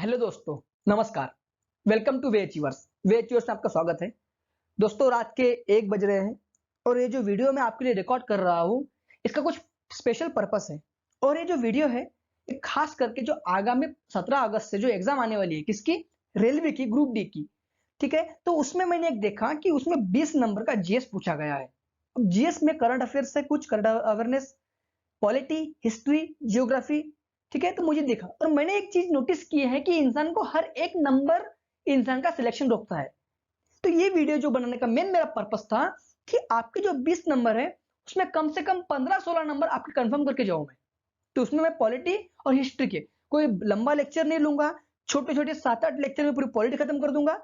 Hello दोस्तों, नमस्कार। Welcome to Way Achievers. Way Achievers में आपका स्वागत है। दोस्तों, रात के 1 बज रहे हैं और ये जो वीडियो मैं आपके लिए रिकॉर्ड कर रहा हूँ, इसका कुछ स्पेशल पर्पस है। और ये जो वीडियो है, ये खास करके जो आगामी 17 अगस्त से जो एग्जाम आने वाली है, किसकी? रेलवे की, ग्रुप डी की। ठीक है, तो उसमें मैंने एक देखा कि उसमें 20 नंबर का जीएस पूछा गया है। अब जीएस में करंट अफेयर्स से कुछ current awareness, polity, history, geography. ठीक है, तो मुझे देखा और मैंने एक चीज नोटिस की है कि इंसान को हर एक नंबर इंसान का सिलेक्शन रोकता है। तो ये वीडियो जो बनाने का मेन मेरा पर्पस था कि आपके जो 20 नंबर है उसमें कम से कम 15-16 नंबर आपके कंफर्म करके जाऊं मैं। तो उसमें मैं पॉलिटी और हिस्ट्री के कोई लंबा लेक्चर नहीं लूंगा। छोटे छोटे 7-8 लेक्चर में पूरी पॉलिटी खत्म कर दूंगा,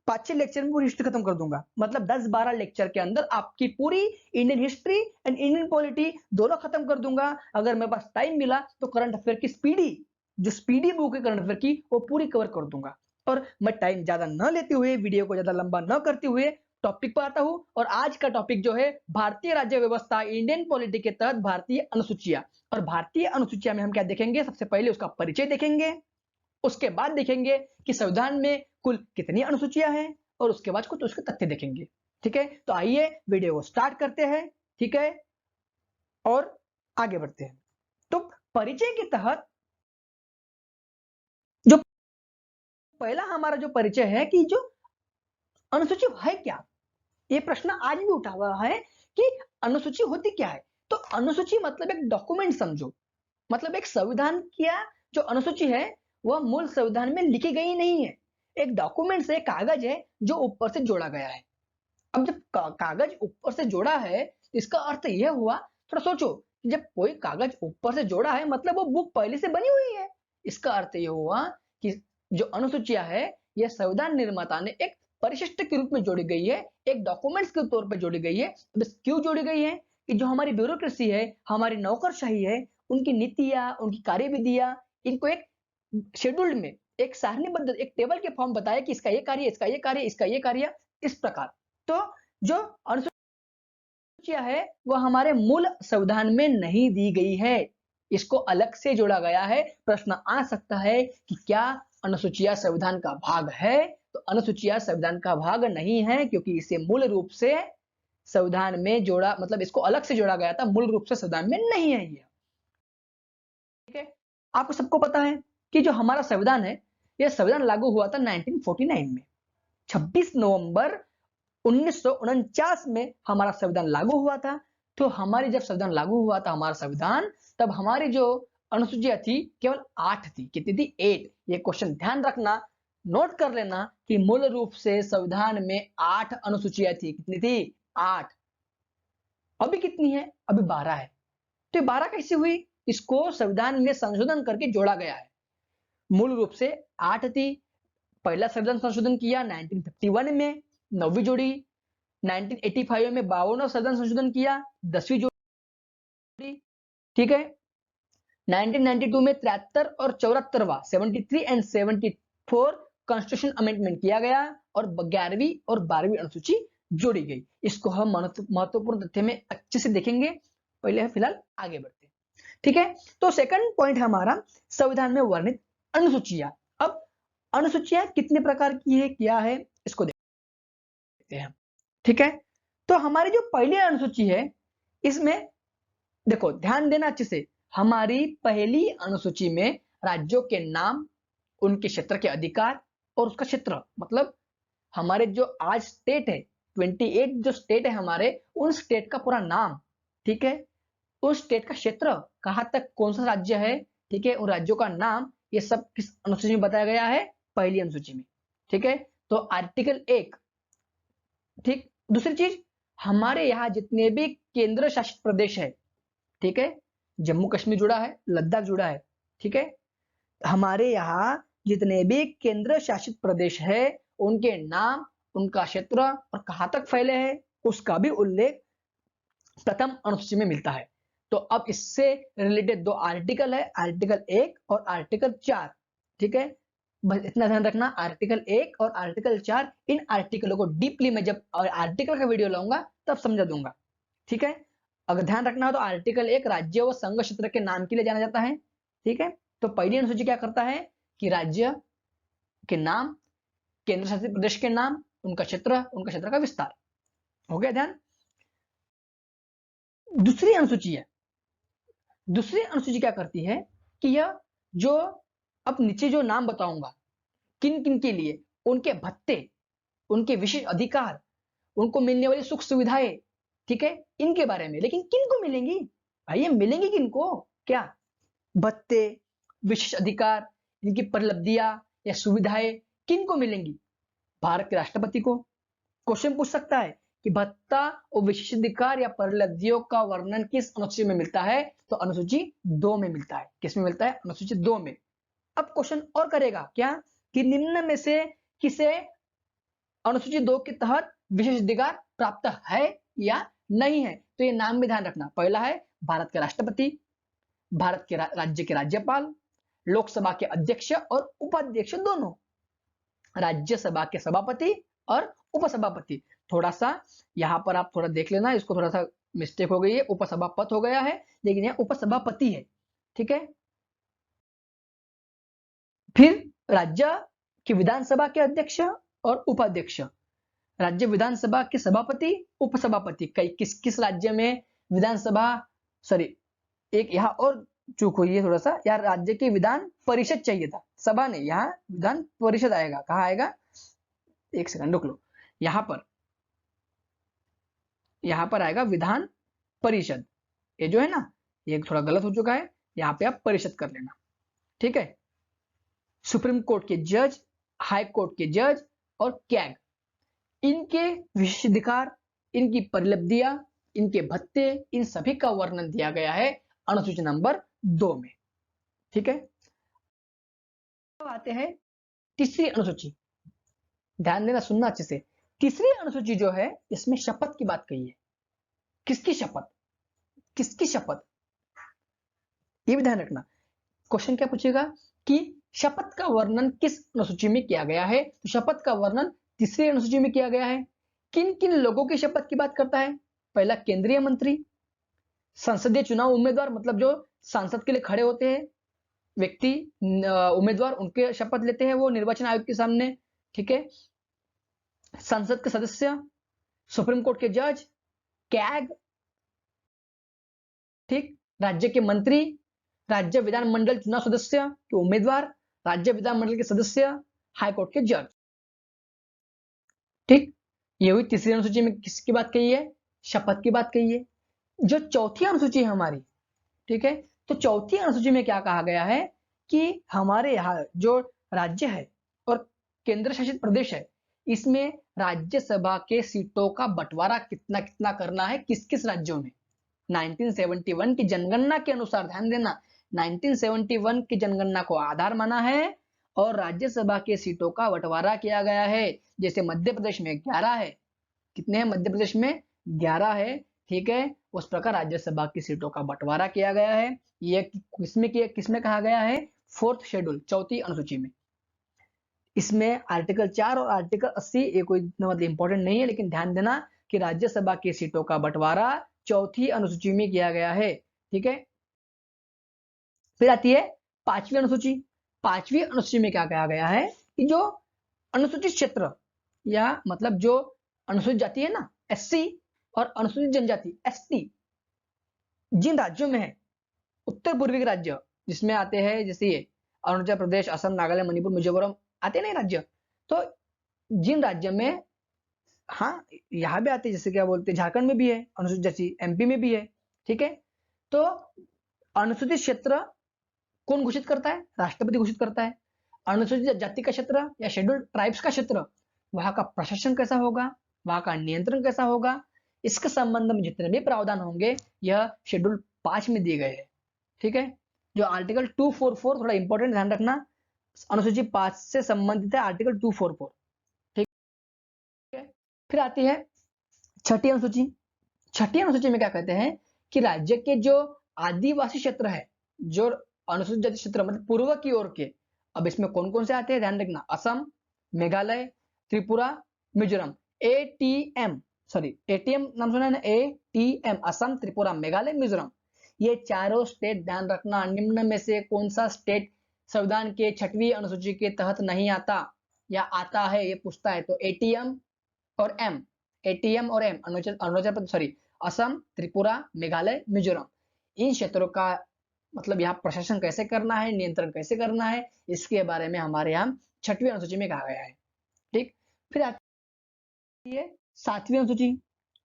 5-6 लेक्चर में पूरी हिस्ट्री खत्म कर दूंगा। मतलब 10-12 लेक्चर के अंदर आपकी पूरी Indian history and Indian polity दोनों खत्म कर दूंगा। अगर मेरे पास टाइम मिला तो करंट अफेयर की स्पीडी बुक है करंट अफेयर की, वो पूरी कवर कर दूंगा। और मैं टाइम ज्यादा न लेते हुए, वीडियो को ज्यादा लंबा न करते हुए टॉपिक पर आता हूं। और आज का टॉपिक जो है भारतीय राज्य व्यवस्था, इंडियन पॉलिटी के तहत भारतीय अनुसूचियां। और भारतीय अनुसूचिया में हम क्या देखेंगे? सबसे पहले उसका परिचय देखेंगे, उसके बाद देखेंगे कि संविधान में कुल कितनी अनुसूचियां हैं, और उसके बाद कुछ उसके तथ्य देखेंगे। ठीक है, तो आइए वीडियो को स्टार्ट करते हैं। ठीक है, और आगे बढ़ते हैं। तो परिचय के तहत जो पहला हमारा जो परिचय है कि जो अनुसूची है क्या, ये प्रश्न आज भी उठा हुआ है कि अनुसूची होती क्या है। तो अनुसूची मतलब एक डॉक्यूमेंट समझो। मतलब एक संविधान किया जो अनुसूची है वह मूल संविधान में लिखी गई नहीं है। एक डॉक्यूमेंट से कागज है जो ऊपर से जोड़ा गया है। अब जब कागज ऊपर से जोड़ा है तो इसका अर्थ यह हुआ, थोड़ा सोचो, कि जब कोई कागज ऊपर से जोड़ा है मतलब वो बुक पहले से बनी हुई है। इसका अर्थ यह हुआ कि जो अनुसूचियां है यह संविधान निर्माता ने एक परिशिष्ट के रूप में जोड़ी गई है, एक डॉक्यूमेंट्स के तौर पर जोड़ी गई है। अब क्यों जोड़ी गई है? कि जो हमारी ब्यूरोक्रेसी है, हमारी नौकरशाही है, उनकी नीतियां, उनकी कार्यविधियां, इनको एक शेड्यूल्ड में, एक सारणीबद्ध, एक टेबल के फॉर्म बताया कि इसका ये कार्य, इसका ये कार्य, इसका ये कार्य, इस प्रकार। तो जो अनुसूचियां है वह हमारे मूल संविधान में नहीं दी गई है, इसको अलग से जोड़ा गया है। प्रश्न आ सकता है कि क्या अनुसूचियां संविधान का भाग है? तो अनुसूचियां संविधान का भाग नहीं है, क्योंकि इसे मूल रूप से संविधान में जोड़ा, मतलब इसको अलग से जोड़ा गया था, मूल रूप से संविधान में नहीं है ये। ठीक है, आपको सबको पता है कि जो हमारा संविधान है, यह संविधान लागू हुआ था 1949 में। 26 नवंबर 1949 में हमारा संविधान लागू हुआ था। तो हमारी जब संविधान लागू हुआ था हमारा संविधान, तब हमारी जो अनुसूचियां थी केवल 8 थी। कितनी थी? 8। ये क्वेश्चन ध्यान रखना, नोट कर लेना कि मूल रूप से संविधान में 8 अनुसूचियां थी। कितनी थी? 8। अभी कितनी है? अभी 12 है। तो ये 12 कैसे हुई? इसको संविधान में संशोधन करके जोड़ा गया है। मूल रूप से 8 थी। पहला संविधान संशोधन किया 1951 में, 9वीं जोड़ी। 1985 में 52वां संविधान संशोधन किया, 10वीं जोड़ी। ठीक है, 1992 में 73 और 74वां, 73 एंड 74 कॉन्स्टिट्यूशन अमेंडमेंट किया गया, और 11वीं और 12वीं अनुसूची जोड़ी गई। इसको हम महत्वपूर्ण तथ्य में अच्छे से देखेंगे। पहले फिलहाल आगे बढ़ते हैं। ठीक है, तो सेकंड पॉइंट हमारा संविधान में वर्णित अनुसूचियां। अब अनुसूचियां कितने प्रकार की है, क्या है, इसको देखते हैं। ठीक है, तो हमारी जो पहली अनुसूची है इसमें देखो, ध्यान देना अच्छे से। हमारी पहली अनुसूची में राज्यों के नाम, उनके क्षेत्र के अधिकार, और उसका क्षेत्र, मतलब हमारे जो आज स्टेट है, 28 जो स्टेट है हमारे, उन स्टेट का पूरा नाम। ठीक है, उस स्टेट का क्षेत्र, कहां तक कौन सा राज्य है, ठीक है, उन राज्यों का नाम, ये सब किस अनुसूची में बताया गया है? पहली अनुसूची में। ठीक है, तो आर्टिकल 1। ठीक, दूसरी चीज, हमारे यहाँ जितने भी केंद्र शासित प्रदेश है, ठीक है, जम्मू कश्मीर जुड़ा है, लद्दाख जुड़ा है। ठीक है, हमारे यहाँ जितने भी केंद्र शासित प्रदेश है, उनके नाम, उनका क्षेत्र और कहां तक फैले हैं, उसका भी उल्लेख प्रथम अनुसूची में मिलता है। तो अब इससे रिलेटेड 2 आर्टिकल है, आर्टिकल 1 और आर्टिकल 4। ठीक है, बस इतना ध्यान रखना, आर्टिकल 1 और आर्टिकल 4, इन आर्टिकलों को डीपली मैं जब आर्टिकल का वीडियो लाऊंगा तब समझा दूंगा। ठीक है, अगर ध्यान रखना हो तो आर्टिकल 1 राज्य व संघ क्षेत्र के नाम के लिए जाना जाता है। ठीक है, तो पहली अनुसूची क्या करता है कि राज्य, के नाम, केंद्र शासित प्रदेश के नाम, उनका क्षेत्र का विस्तार। हो गया ध्यान। दूसरी अनुसूची है, दूसरी अनुसूची क्या करती है कि यह जो अब नीचे जो नाम बताऊंगा किन किन के लिए, उनके भत्ते, उनके विशेष अधिकार, उनको मिलने वाली सुख सुविधाएं, ठीक है, इनके बारे में। लेकिन किन को मिलेंगी भाई, ये मिलेंगी किनको, क्या भत्ते, विशेष अधिकार, इनकी परिलब्धियां या सुविधाएं किन को मिलेंगी, भारत के राष्ट्रपति को। क्वेश्चन पूछ सकता है कि भत्ता और विशेषाधिकार या परिलब्धियों का वर्णन किस अनुसूची में मिलता है, तो अनुसूची 2 में मिलता है। किस में मिलता है, अनुसूची 2 में। अब क्वेश्चन और करेगा क्या कि निम्न में से किसे अनुसूची 2 के तहत विशेषाधिकार प्राप्त है या नहीं है, तो ये नाम में ध्यान रखना। पहला है भारत के राष्ट्रपति, भारत के राज्य के राज्यपाल, लोकसभा के अध्यक्ष और उपाध्यक्ष दोनों, राज्यसभा के सभापति और उपसभापति। थोड़ा सा यहां पर आप थोड़ा देख लेना, इसको थोड़ा सा मिस्टेक हो गई है, उपसभापति हो गया है, लेकिन यह उपसभापति है, ठीक है। फिर राज्य की विधानसभा के अध्यक्ष और उपाध्यक्ष, राज्य विधानसभा के सभापति, उपसभापति। कई किस किस राज्य में विधानसभा, सॉरी एक यहां और चूक हुई है थोड़ा सा यार, राज्य की विधान परिषद चाहिए था, सभा नहीं, यहाँ विधान परिषद आएगा। कहाँ आएगा, एक सेकंड रुक लो, यहां पर आएगा विधान परिषद। ये जो है ना, ये थोड़ा गलत हो चुका है, यहां पे आप परिषद कर लेना, ठीक है। सुप्रीम कोर्ट के जज, हाई कोर्ट के जज और कैग, इनके विशेषाधिकार, इनकी परिलब्धियां, इनके भत्ते, इन सभी का वर्णन दिया गया है अनुसूची नंबर 2 में, ठीक है। अब आते हैं तीसरी अनुसूची, ध्यान देना, सुनना अच्छे से। तीसरी अनुसूची जो है, इसमें शपथ की बात कही है। किसकी शपथ, किसकी शपथ, ये भी ध्यान रखना। क्वेश्चन क्या पूछेगा कि शपथ का वर्णन किस अनुसूची में किया गया है, तो शपथ का वर्णन तीसरी अनुसूची में किया गया है। किन किन लोगों की शपथ की बात करता है, पहला केंद्रीय मंत्री, संसदीय चुनाव उम्मीदवार, मतलब जो सांसद के लिए खड़े होते हैं व्यक्ति, उम्मीदवार, उनके शपथ लेते हैं वो निर्वाचन आयोग के सामने, ठीक है। संसद के सदस्य, सुप्रीम कोर्ट के जज, कैग, ठीक, राज्य के मंत्री, राज्य विधानमंडल चुनाव सदस्य के उम्मीदवार, राज्य विधानमंडल के सदस्य, हाई कोर्ट के जज, ठीक। ये हुई तीसरी अनुसूची में किसकी बात कही है, शपथ की बात कही है। जो चौथी अनुसूची है हमारी, ठीक है, तो चौथी अनुसूची में क्या कहा गया है कि हमारे यहाँ जो राज्य है और केंद्र शासित प्रदेश है, इसमें राज्यसभा के सीटों का बंटवारा कितना कितना करना है, किस किस राज्यों में। 1971 की जनगणना के अनुसार, ध्यान देना, 1971 की जनगणना को आधार माना है और राज्यसभा के सीटों का बंटवारा किया गया है। जैसे मध्य प्रदेश में 11 है, कितने हैं मध्य प्रदेश में, 11 है, ठीक है। उस प्रकार राज्यसभा की सीटों का बंटवारा किया गया है। ये किसमें कहा गया है, 4th शेड्यूल, चौथी अनुसूची में। इसमें आर्टिकल 4 और आर्टिकल 80 ये कोई मतलब इंपॉर्टेंट नहीं है, लेकिन ध्यान देना कि राज्यसभा की सीटों का बंटवारा चौथी अनुसूची में किया गया है, ठीक है। फिर आती है 5वीं अनुसूची। 5वीं अनुसूची में क्या कहा गया है कि जो अनुसूचित क्षेत्र या मतलब जो अनुसूचित जाति है ना, एससी, और अनुसूचित जनजाति, एसटी, जिन राज्यों में है, उत्तर पूर्वी के राज्य जिसमें आते हैं, जैसे ये अरुणाचल प्रदेश, असम, नागालैंड, मणिपुर, मिजोरम आते नहीं राज्य, तो जिन राज्य में, हाँ यहाँ भी आते हैं, जैसे क्या बोलते हैं, झारखंड में भी है अनुसूचित जाति, एमपी में भी है, ठीक है। तो अनुसूचित क्षेत्र कौन घोषित करता है, राष्ट्रपति घोषित करता है। अनुसूचित जाति का क्षेत्र या शेड्यूल्ड ट्राइब्स का क्षेत्र, वहां का प्रशासन कैसा होगा, वहां का नियंत्रण कैसा होगा, इसके संबंध में जितने भी प्रावधान होंगे यह शेड्यूल 5 में दिए गए हैं, ठीक है। जो आर्टिकल 244, थोड़ा इंपॉर्टेंट ध्यान रखना, अनुसूची 5 से संबंधित है आर्टिकल 244, ठीक है। फिर आती है छठी अनुसूची। छठी अनुसूची में क्या कहते हैं कि राज्य के जो आदिवासी क्षेत्र है, जो अनुसूचित जाति क्षेत्र मतलब पूर्व की ओर के, अब इसमें कौन कौन से आते हैं ध्यान रखना, Assam, Meghalaya, Tripura, Mizoram, ATM, sorry ATM नाम सुना है ना, एटीएम, असम, त्रिपुरा, मेघालय, मिजोरम, ये चारों स्टेट ध्यान रखना। निम्न में से कौन सा स्टेट संविधान के 6वीं अनुसूची के तहत नहीं आता, या आता है ये पूछता है तो एटीएम और एम, एटीएम और एम, अरुणाचल अरुणाचल प्रदेश, सॉरी, असम, त्रिपुरा, मेघालय, मिजोरम, इन क्षेत्रों का मतलब यहाँ प्रशासन कैसे करना है, नियंत्रण कैसे करना है, इसके बारे में हमारे यहाँ 6वीं अनुसूची में कहा गया है। ठीक, फिर आती है 7वीं अनुसूची।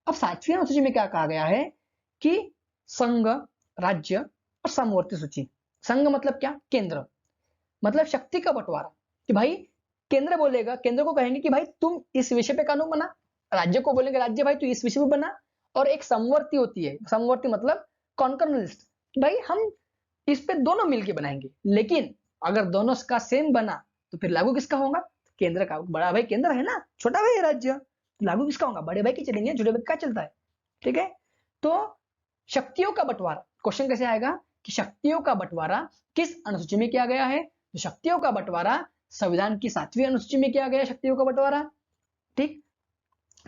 अब 7वीं अनुसूची में क्या कहा गया है कि संघ, राज्य और समवर्ती सूची। संघ मतलब क्या, केंद्र, मतलब शक्ति का बंटवारा, कि भाई केंद्र बोलेगा, केंद्र को कहेंगे कि भाई तुम इस विषय पे कानून बना, राज्य को बोलेंगे राज्य भाई तू इस विषय पे बना, और एक समवर्ती होती है, समवर्ती मतलब कॉन्कर्रेंट लिस्ट, भाई हम इस पे दोनों मिलके बनाएंगे, लेकिन अगर दोनों का सेम बना तो फिर लागू किसका होगा, केंद्र का, बड़ा भाई केंद्र है ना, छोटा भाई है राज्य, तो लागू किसका होगा, बड़े भाई की चलेंगे, छोटे भाई का चलता है। ठीक है, तो शक्तियों का बंटवारा, क्वेश्चन कैसे आएगा कि शक्तियों का बंटवारा किस अनुसूची में किया गया है, तो शक्तियों का बंटवारा संविधान की 7वीं अनुसूची में किया गया है, शक्तियों का बंटवारा। ठीक,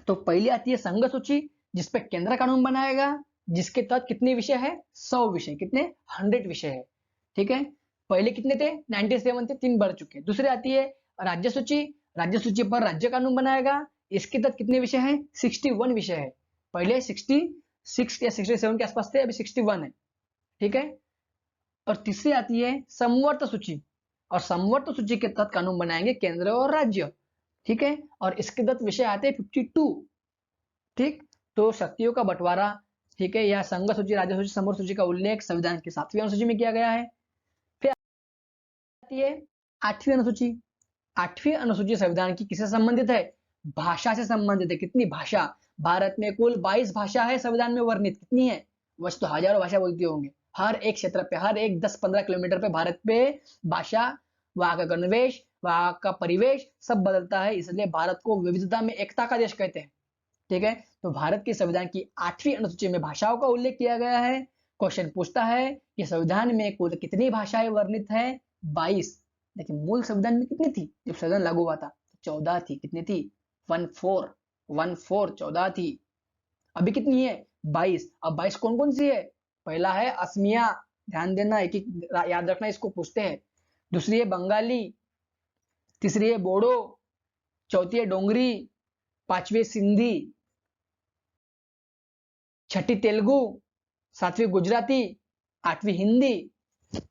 तो पहली आती है संघ सूची, जिसपे केंद्र कानून बनाएगा, जिसके तहत कितने विषय है, 100 विषय, कितने, 100 विषय है। ठीक है, पहले कितने थे, 97 थे, 3 बढ़ चुके हैं। दूसरी आती है राज्य सूची, राज्य सूची पर राज्य कानून बनाएगा, इसके तहत कितने विषय हैं, 61 विषय है, पहले 66 या 67 के आसपास थे, अभी 61 है। ठीक है, और तीसरी आती है समवर्त सूची, और समवर्त सूची के तहत कानून बनाएंगे केंद्र और राज्य। ठीक है, और इसके तहत विषय आते हैं 52। ठीक, तो शक्तियों का बंटवारा, ठीक है, यह संघ सूची, राज्य सूची, समवर्त सूची का उल्लेख संविधान की 7वीं अनुसूची में किया गया है। फिर आती है 8वीं अनुसूची। 8वीं अनुसूची संविधान की किससे संबंधित है, भाषा से संबंधित है। कितनी भाषा, भारत में कुल 22 भाषा है संविधान में वर्णित, कितनी है, वैसे तो हजारों भाषा बोलती होंगे, हर एक क्षेत्र पे, हर एक 10-15 किलोमीटर पे भारत पे भाषा, वहां का गणवेश, वहां का परिवेश सब बदलता है, इसलिए भारत को विविधता में एकता का देश कहते हैं। ठीक है, तो भारत के संविधान की 8वीं अनुसूची में भाषाओं का उल्लेख किया गया है। क्वेश्चन पूछता है कि संविधान में कुल कितनी भाषाएं वर्णित है, 22, लेकिन मूल संविधान में कितनी थी जब संविधान लागू हुआ था, 14 थी। कितनी थी, 14 14 थी। अभी कितनी है, 22। अब 22 कौन कौन सी है, पहला है असमिया, ध्यान देना, एक एक याद रखना, इसको पूछते हैं। दूसरी है बंगाली, तीसरी है बोडो, चौथी है डोंगरी, पांचवी है सिंधी, छठी तेलुगु, 7वीं गुजराती, 8वीं हिंदी,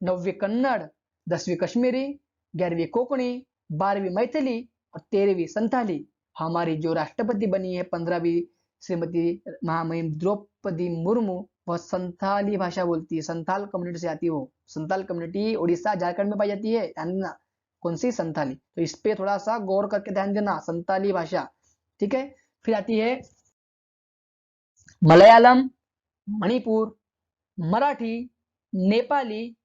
9वीं कन्नड़, 10वीं कश्मीरी, 11वीं कोंकणी, 12वीं मैथिली और 13वीं संथाली। हमारी जो राष्ट्रपति बनी है 15वीं श्रीमती महामहिम द्रौपदी मुर्मू, वह संथाली भाषा बोलती है, संथाल कम्युनिटी से आती है वो। संथाल कम्युनिटी उड़ीसा झारखंड में पाई जाती है, ध्यान देना, कौन सी, संथाली। तो इस पे थोड़ा सा गौर करके ध्यान देना, संथाली भाषा। ठीक है, फिर आती है मलयालम, मणिपुर, मराठी, नेपाली,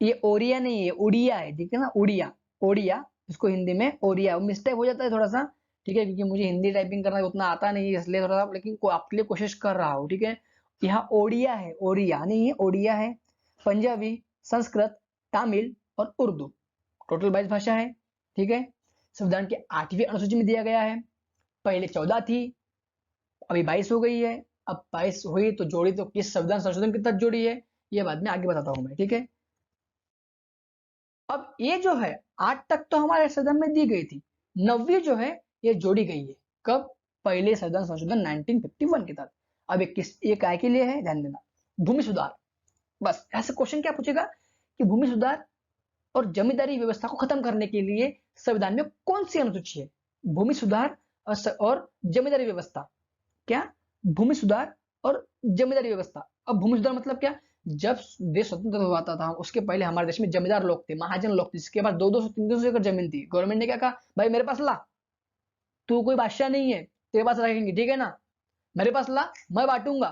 ये ओरिया नहीं है, उड़िया है, ठीक है ना, उड़िया, ओडिया, इसको हिंदी में ओरिया, मिस्टेक हो जाता है थोड़ा सा, ठीक है, क्योंकि मुझे हिंदी टाइपिंग करना उतना आता नहीं है, इसलिए थोड़ा सा, लेकिन आपके लिए कोशिश कर रहा हूँ। ठीक है, यहाँ ओडिया है, ओरिया नहीं है, ओडिया है। पंजाबी, संस्कृत, तमिल और उर्दू, टोटल 22 भाषा है। ठीक है, संविधान के 8वीं अनुसूची में दिया गया है, पहले 14 थी, अभी 22 हो गई है। अब 22 हुई तो जोड़ी तो किस संविधान संशोधन के तहत जोड़ी है, ये बाद में आगे बताता हूं मैं। ठीक है, अब ये जो है 8 तक तो हमारे संविधान में दी गई थी, 9वीं जो है ये जोड़ी गई है, कब, पहले संविधान संशोधन 1951 के तहत। अब ये काय के लिए है, ध्यान देना, भूमि सुधार। बस ऐसे क्वेश्चन क्या पूछेगा कि भूमि सुधार और जमींदारी व्यवस्था को खत्म करने के लिए संविधान में कौन सी अनुसूची है, भूमि सुधार और जमींदारी व्यवस्था, क्या, भूमि सुधार और जमींदारी व्यवस्था। अब भूमि सुधार मतलब क्या, जब देश स्वतंत्र हुआ था उसके पहले हमारे देश में जमींदार लोग थे, महाजन लोग थे, जिसके पास 200-300 एकड़ जमीन थी। गवर्नमेंट ने क्या कहा, भाई मेरे पास ला, तू कोई बादशाह नहीं है, तेरे पास रखेंगे, ठीक है ना, मेरे पास ला, मैं बांटूंगा।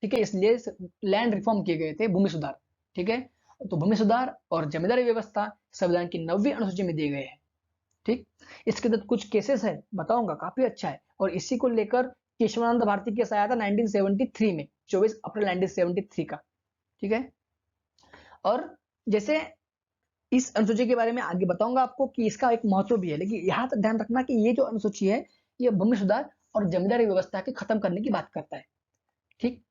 ठीक है, इसलिए लैंड रिफॉर्म किए गए थे, भूमि सुधार। ठीक है, तो भूमि सुधार और जमींदारी व्यवस्था संविधान की 9वीं अनुसूची में दिए गए हैं। ठीक, इसके तहत कुछ केसेस है, बताऊंगा, काफी अच्छा है, और इसी को लेकर केशवानंद भारती केस आया था 1973 में, 24 अप्रैल 1973 का। ठीक है, और जैसे इस अनुसूची के बारे में आगे बताऊंगा आपको कि इसका एक महत्व भी है, लेकिन यहां तक ध्यान रखना कि ये जो अनुसूची है ये भूमि सुधार और जमींदारी व्यवस्था के खत्म करने की बात करता है। ठीक,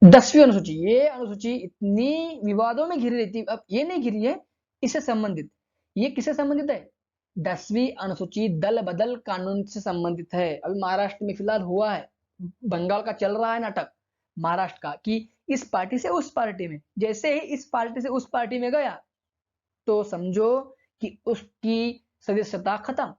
10वीं अनुसूची, ये अनुसूची इतनी विवादों में घिरी रहती है, अब ये नहीं घिरी है इससे संबंधित, ये किससे संबंधित है? 10वीं अनुसूची दल बदल कानून से संबंधित है। अभी महाराष्ट्र में फिलहाल हुआ है, बंगाल का चल रहा है नाटक, महाराष्ट्र का, कि इस पार्टी से उस पार्टी में, जैसे ही इस पार्टी से उस पार्टी में गया तो समझो कि उसकी सदस्यता खत्म।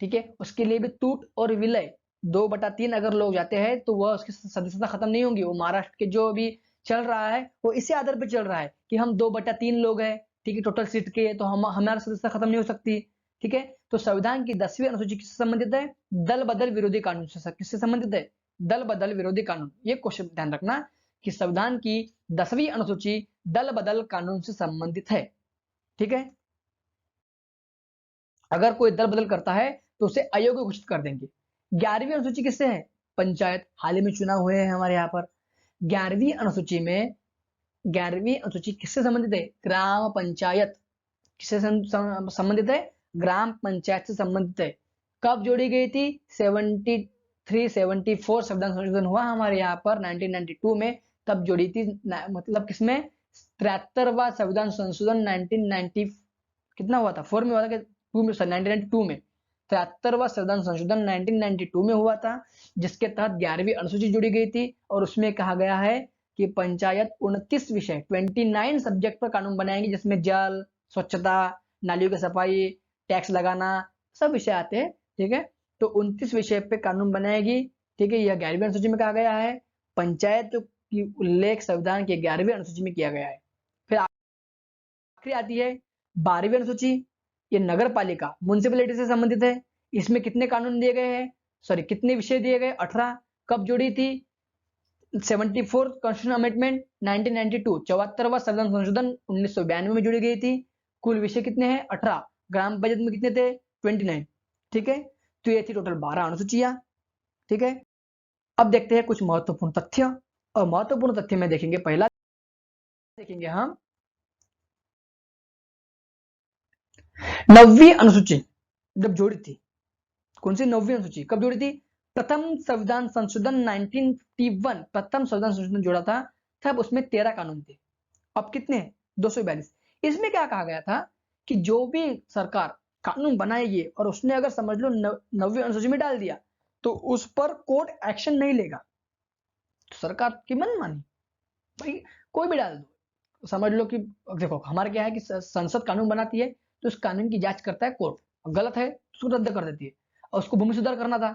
ठीक है, उसके लिए भी टूट और विलय, 2/3 अगर लोग जाते हैं तो वह उसकी सदस्यता खत्म नहीं होंगी। वो महाराष्ट्र के जो भी चल रहा है वो इसी आधार पर चल रहा है कि हम 2/3 लोग हैं, ठीक है, टोटल सीट के, तो हम हमारी सदस्यता खत्म नहीं हो सकती। ठीक है, तो संविधान की 10वीं अनुसूची किससे संबंधित है? दल बदल विरोधी कानून से। किससे संबंधित है? दल बदल विरोधी कानून। ये क्वेश्चन ध्यान रखना कि संविधान की 10वीं अनुसूची दल बदल कानून से संबंधित है। ठीक है, अगर कोई दल बदल करता है तो उसे अयोग्य घोषित कर देंगे। 11वीं अनुसूची किससे है? पंचायत। हाल ही में चुनाव हुए हैं हमारे यहाँ पर। 11वीं अनुसूची में 11वीं अनुसूची किससे संबंधित है? ग्राम पंचायत। किससे संबंधित है? ग्राम पंचायत से संबंधित है। कब जोड़ी गई थी? 73-74 संविधान संशोधन हुआ हमारे यहाँ पर 1992 में, तब जोड़ी थी। मतलब किसमें? 73वां संविधान संशोधन 1990 कितना हुआ था? 4 में हुआ था कि 2 में? 1992 में 73वां संविधान संशोधन 1992 में हुआ था, जिसके तहत 11वीं अनुसूची जोड़ी गई थी। और उसमें कहा गया है कि पंचायत 29 विषय 29 सब्जेक्ट पर कानून बनाएंगे, जिसमें जल, स्वच्छता, नालियों की सफाई, टैक्स लगाना, सब विषय आते हैं। ठीक है, तो 29 विषय पे कानून बनाएगी। ठीक है, यह 11वीं अनुसूची में कहा गया है। पंचायत की उल्लेख संविधान की 11वीं अनुसूची में किया गया है। फिर आखिरी आती है 12वीं अनुसूची। ये नगर पालिका, म्युनिसिपैलिटी से संबंधित है। इसमें कितने कानून दिए गए हैं? सॉरी, कितने विषय दिए गए? 18। कब जोड़ी थी? 74 कॉन्स्टिट्यूशन अमेंडमेंट 1992, 74वां संविधान संशोधन 1992 में जोड़ी गई थी। कुल विषय कितने हैं? 18। ग्राम पंचायत में कितने थे? 29। ठीक है, तो ये थी टोटल 12 अनुसूचियां। ठीक है, अब देखते हैं कुछ महत्वपूर्ण तथ्य। और महत्वपूर्ण तथ्य में देखेंगे, पहला देखेंगे हम 9वीं अनुसूची जब जोड़ी थी। कौन सी 9वीं अनुसूची कब जोड़ी थी? प्रथम संविधान संशोधन 1951, प्रथम संविधान संशोधन जोड़ा था, तब उसमें 13 कानून थे। अब कितने? 242। इसमें क्या कहा गया था कि जो भी सरकार कानून बनाएगी और उसने अगर समझ लो 9वीं अनुसूची में डाल दिया तो उस पर कोर्ट एक्शन नहीं लेगा। तो सरकार की मनमानी, भाई कोई भी डाल दो, समझ लो कि देखो हमारा क्या है कि संसद कानून बनाती है तो उस कानून की जांच करता है कोर्ट, गलत है तो उसको रद्द कर देती है। और उसको भूमि सुधार करना था,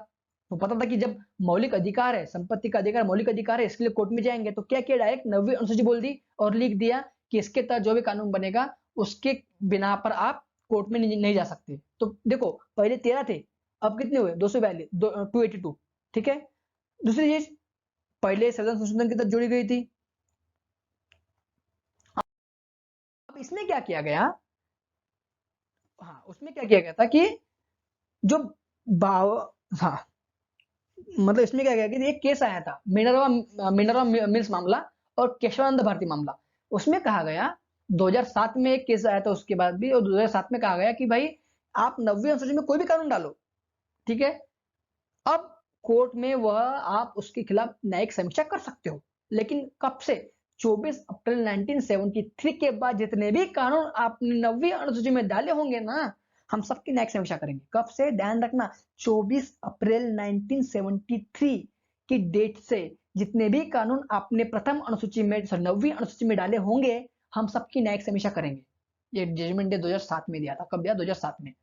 तो पता था कि जब मौलिक अधिकार है, संपत्ति का अधिकार मौलिक अधिकार है, इसके लिए कोर्ट में जाएंगे, तो क्या किया? डायरेक्ट 9वीं अनुसूची बोल दी और लिख दिया कि इसके तहत जो भी कानून बनेगा उसके बिना पर आप कोर्ट में नहीं जा सकते। तो देखो पहले 13 थे, अब कितने हुए? 242, 282। ठीक है, दूसरी चीज, पहले संविधान संशोधन की तहत जोड़ी गई थी। अब इसमें क्या किया गया? हाँ, उसमें क्या किया गया था कि जो भाव, हाँ, मतलब इसमें क्या किया कि एक केस आया था, मिनरवा मिल्स मामला और केशवानंद भारती मामला। उसमें कहा गया 2007 में एक केस आया था उसके बाद भी, और 2007 में कहा गया कि भाई आप 9वीं अनुसूची में कोई भी कानून डालो, ठीक है, अब कोर्ट में वह आप उसके खिलाफ न्यायिक समीक्षा कर सकते हो। लेकिन कब से? 24 अप्रैल 1973 के बाद जितने भी कानून आपने 9वीं अनुसूची में डाले होंगे ना, हम सबकी न्यायिक समीक्षा करेंगे। कब से? ध्यान रखना, 24 अप्रैल 1973 की डेट से जितने भी कानून आपने प्रथम अनुसूची में, 9वीं अनुसूची में डाले होंगे, हम सबकी न्यायिक समीक्षा करेंगे। ये जजमेंट डे 2007 में दिया था। कब दिया? 2007 में।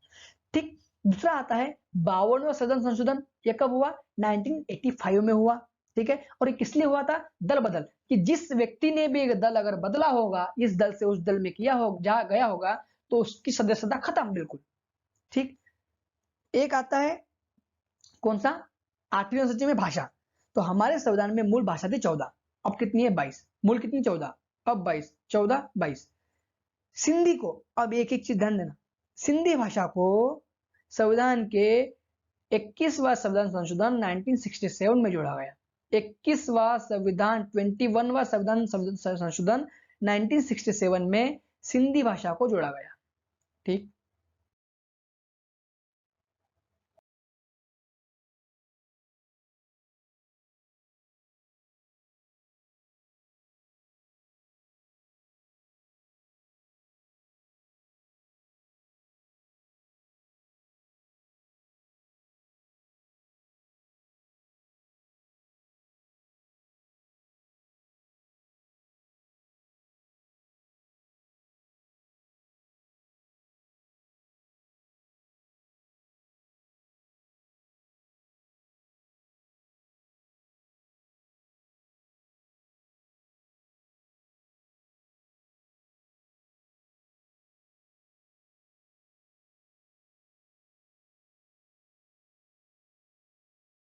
ठीक, दूसरा आता है 52वां संविधान संशोधन। ये कब हुआ? 1985 में हुआ। ठीक है, और ये किस लिए हुआ था? दल बदल, कि जिस व्यक्ति ने भी एक दल अगर बदला होगा, इस दल से उस दल में किया हो जा गया होगा, तो उसकी सदस्यता खत्म बिल्कुल। ठीक, एक आता है कौन सा? 8वीं अनुसूची में भाषा। तो हमारे संविधान में मूल भाषा थी 14, अब कितनी है? 22। मूल कितनी? 14, अब 22, 14, 22। सिंधी को, अब एक एक चीज ध्यान देना, सिंधी भाषा को संविधान के 21वां संविधान संशोधन 1967 में जोड़ा गया। 21वां संविधान, 21वां संविधान संशोधन 1967 में सिंधी भाषा को जोड़ा गया। ठीक,